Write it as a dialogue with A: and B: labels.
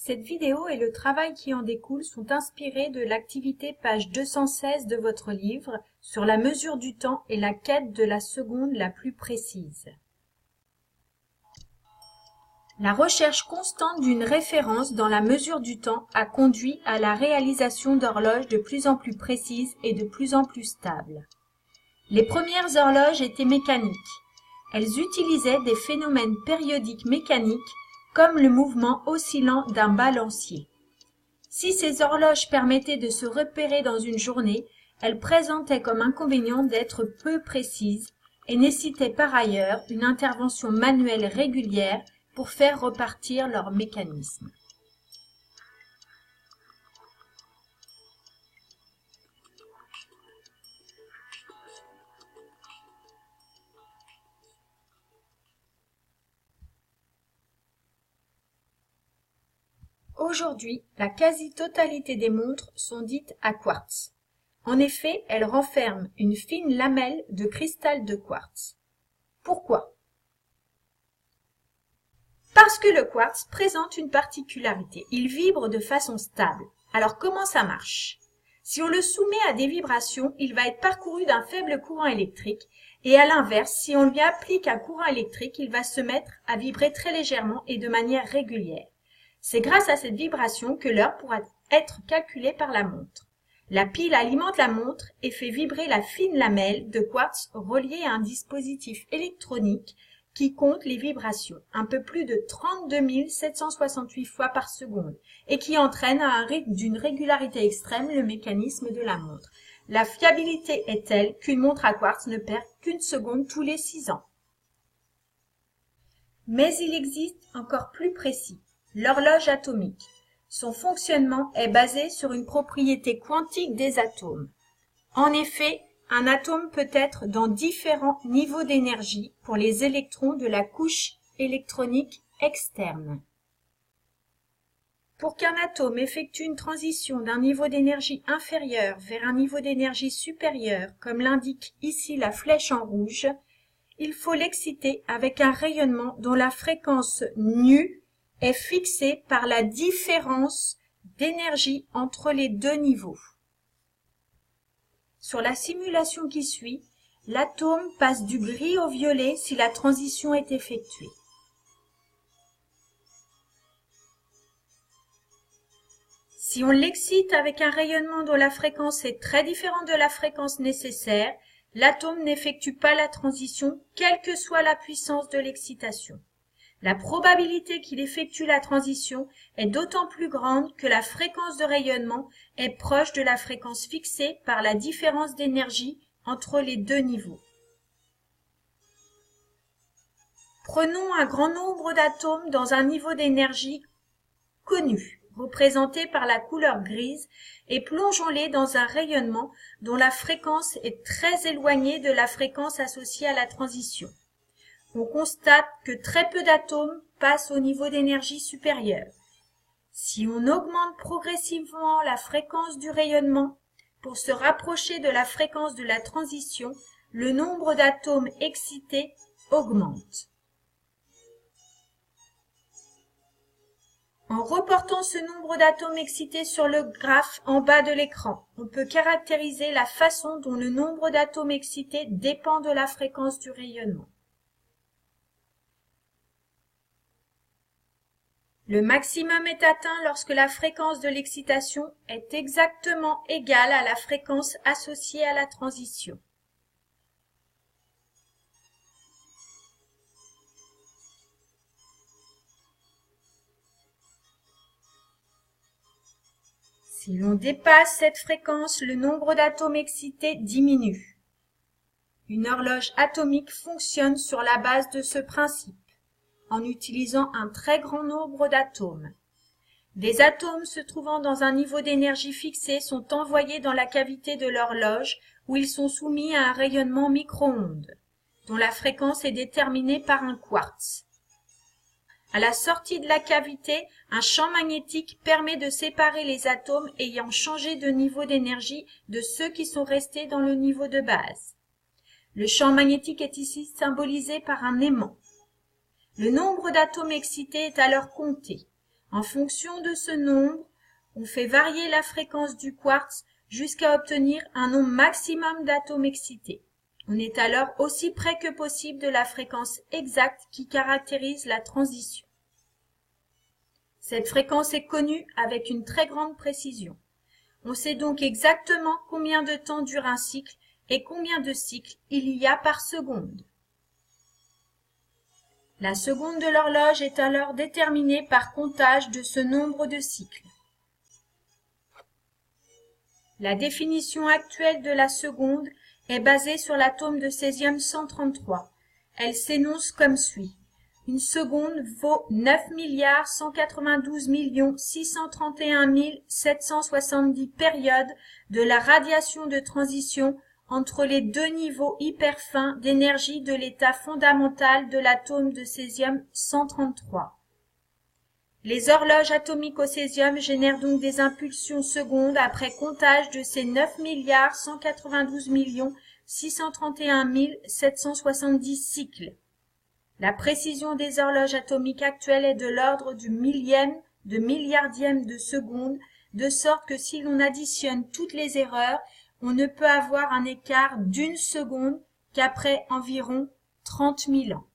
A: Cette vidéo et le travail qui en découle sont inspirés de l'activité page 216 de votre livre sur la mesure du temps et la quête de la seconde la plus précise. La recherche constante d'une référence dans la mesure du temps a conduit à la réalisation d'horloges de plus en plus précises et de plus en plus stables. Les premières horloges étaient mécaniques. Elles utilisaient des phénomènes périodiques mécaniques comme le mouvement oscillant d'un balancier. Si ces horloges permettaient de se repérer dans une journée, elles présentaient comme inconvénient d'être peu précises et nécessitaient par ailleurs une intervention manuelle régulière pour faire repartir leur mécanisme. Aujourd'hui, la quasi-totalité des montres sont dites à quartz. En effet, elles renferment une fine lamelle de cristal de quartz. Pourquoi? Parce que le quartz présente une particularité, il vibre de façon stable. Alors comment ça marche? Si on le soumet à des vibrations, il va être parcouru d'un faible courant électrique et à l'inverse, si on lui applique un courant électrique, il va se mettre à vibrer très légèrement et de manière régulière. C'est grâce à cette vibration que l'heure pourra être calculée par la montre. La pile alimente la montre et fait vibrer la fine lamelle de quartz reliée à un dispositif électronique qui compte les vibrations, un peu plus de 32 768 fois par seconde, et qui entraîne à un rythme d'une régularité extrême le mécanisme de la montre. La fiabilité est telle qu'une montre à quartz ne perd qu'une seconde tous les 6 ans. Mais il existe encore plus précis. L'horloge atomique. Son fonctionnement est basé sur une propriété quantique des atomes. En effet, un atome peut être dans différents niveaux d'énergie pour les électrons de la couche électronique externe. Pour qu'un atome effectue une transition d'un niveau d'énergie inférieur vers un niveau d'énergie supérieur, comme l'indique ici la flèche en rouge, il faut l'exciter avec un rayonnement dont la fréquence nu est fixée par la différence d'énergie entre les deux niveaux. Sur la simulation qui suit, l'atome passe du gris au violet si la transition est effectuée. Si on l'excite avec un rayonnement dont la fréquence est très différente de la fréquence nécessaire, l'atome n'effectue pas la transition, quelle que soit la puissance de l'excitation. La probabilité qu'il effectue la transition est d'autant plus grande que la fréquence de rayonnement est proche de la fréquence fixée par la différence d'énergie entre les deux niveaux. Prenons un grand nombre d'atomes dans un niveau d'énergie connu, représenté par la couleur grise, et plongeons-les dans un rayonnement dont la fréquence est très éloignée de la fréquence associée à la transition. On constate que très peu d'atomes passent au niveau d'énergie supérieur. Si on augmente progressivement la fréquence du rayonnement pour se rapprocher de la fréquence de la transition, le nombre d'atomes excités augmente. En reportant ce nombre d'atomes excités sur le graphe en bas de l'écran, on peut caractériser la façon dont le nombre d'atomes excités dépend de la fréquence du rayonnement. Le maximum est atteint lorsque la fréquence de l'excitation est exactement égale à la fréquence associée à la transition. Si l'on dépasse cette fréquence, le nombre d'atomes excités diminue. Une horloge atomique fonctionne sur la base de ce principe, en utilisant un très grand nombre d'atomes. Des atomes se trouvant dans un niveau d'énergie fixé sont envoyés dans la cavité de l'horloge où ils sont soumis à un rayonnement micro-ondes, dont la fréquence est déterminée par un quartz. À la sortie de la cavité, un champ magnétique permet de séparer les atomes ayant changé de niveau d'énergie de ceux qui sont restés dans le niveau de base. Le champ magnétique est ici symbolisé par un aimant. Le nombre d'atomes excités est alors compté. En fonction de ce nombre, on fait varier la fréquence du quartz jusqu'à obtenir un nombre maximum d'atomes excités. On est alors aussi près que possible de la fréquence exacte qui caractérise la transition. Cette fréquence est connue avec une très grande précision. On sait donc exactement combien de temps dure un cycle et combien de cycles il y a par seconde. La seconde de l'horloge est alors déterminée par comptage de ce nombre de cycles. La définition actuelle de la seconde est basée sur l'atome de césium 133. Elle s'énonce comme suit. Une seconde vaut 9,631,770 périodes de la radiation de transition entre les deux niveaux hyper fins d'énergie de l'état fondamental de l'atome de césium 133. Les horloges atomiques au césium génèrent donc des impulsions secondes après comptage de ces 9,192,631,770 cycles. La précision des horloges atomiques actuelles est de l'ordre du millième de milliardième de seconde, de sorte que si l'on additionne toutes les erreurs, on ne peut avoir un écart d'une seconde qu'après environ 30 000 ans.